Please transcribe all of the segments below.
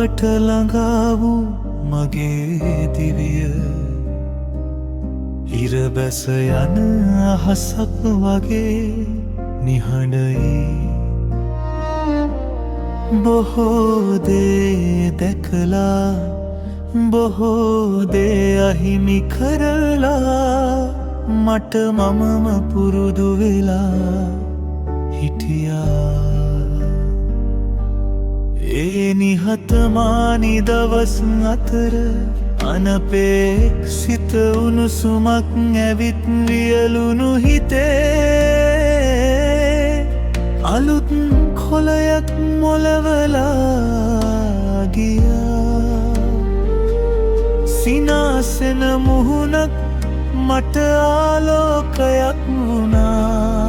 ඔබට ළඟා වූ මගේ දිවිය ඉර බැස යන අහසක් වගේ නිහඬයි බොහෝ දේ දැකලා බොහෝ දේ අහිමි කරලා මට මමම පුරුදු වෙලා හිටියා ඒ නිහතමානී දවස් අතර අනපේක්ෂිත උණුසුමක් ඇවිත් වියලුණු හිතේ අලුත් කොළයක් මොලවලා ගියා සිනාසෙන මුහුණක් මට ආලෝකයක් වුණා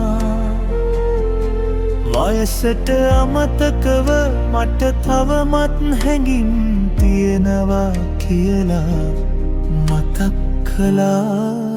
වයසට අමතකව මට තවමත් හැඟින් තියෙනවා කියලා මතක් කළා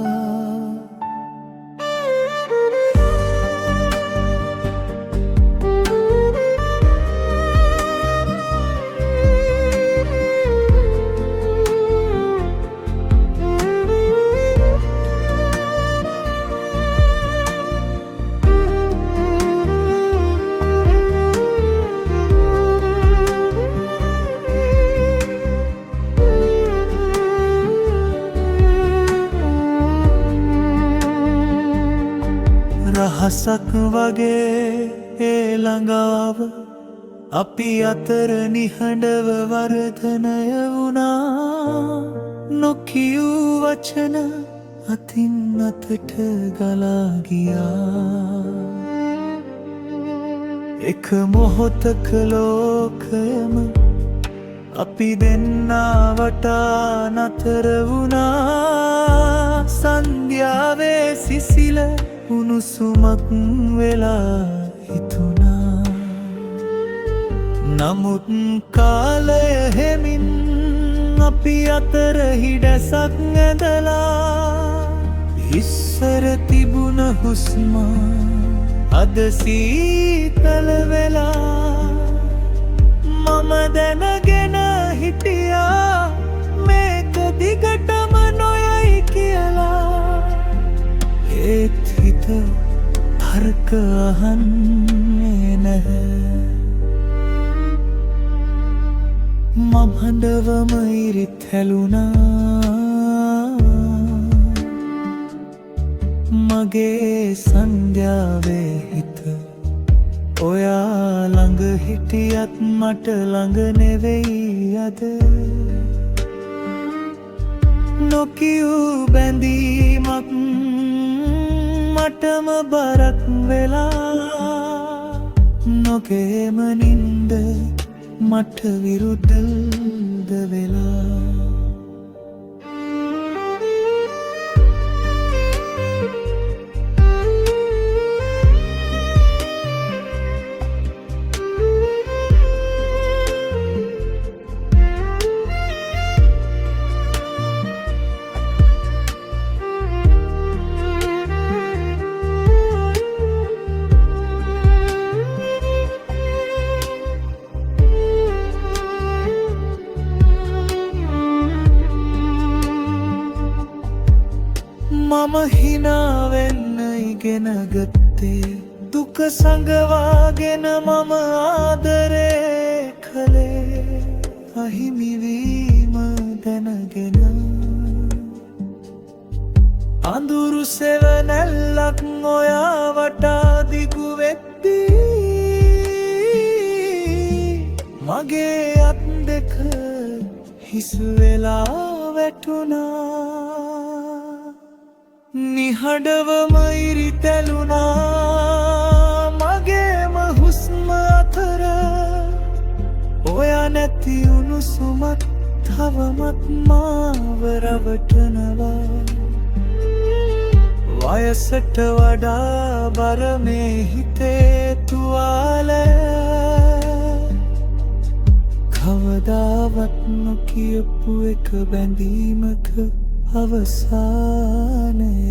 රහසක් වගේ ඒ ළඟාව අපි අතර නිහඬව වර්ධනය වුණා නොකියූ වචන අතින් අතට ගලා ගියා එක මොහොතක ලෝකයම අපි දෙන්නා වටා නතර වුණා සන්ධ්‍යාවේ සිසිල උණුසුමක් වෙලා හිතුණා නමුත් කාලය හෙමින් අපි අතර හිඩැසක් ඇඳලා ඉස්සර තිබුණ හුස්ම අද සීතල වෙලා මම දැනගෙන හිටියා මේක දිගටම නොයයි කියලා ඒත් හිත හරක අහන්නේ නැහැ මම හඬවම ඉරිත් හැලුණා මගේ සන්ධ්‍යාවේ හිත ඔයා ළඟ හිටියත් මට ළඟ නෙවෙයි අද නොකියූ බැඳීමක් මටම බරක් වෙලා නොගේම නින්ද මට විරුද්ධද වෙලා මම හිනාවෙන්න ඉගෙන ගත්තේ දුක සඟවාගෙන මම ආදරේ කළේ අහිමිවීම දැනගෙන අඳුරු සෙවනැල්ලක් ඔයා වටා දිගු වෙද්දී මගේ අත් දෙක හිස් වෙලා වැටුණා නිහඬවම ඉරිතැලුණා මගේම හුස්ම අතර ඔයා නැති උණුසුමක් තවමත් මාව රවටනවා වයසට වඩා බර මේ හිතේ තුවාලය කවදාවත් නොකියපු එක බැඳීමක අවසානය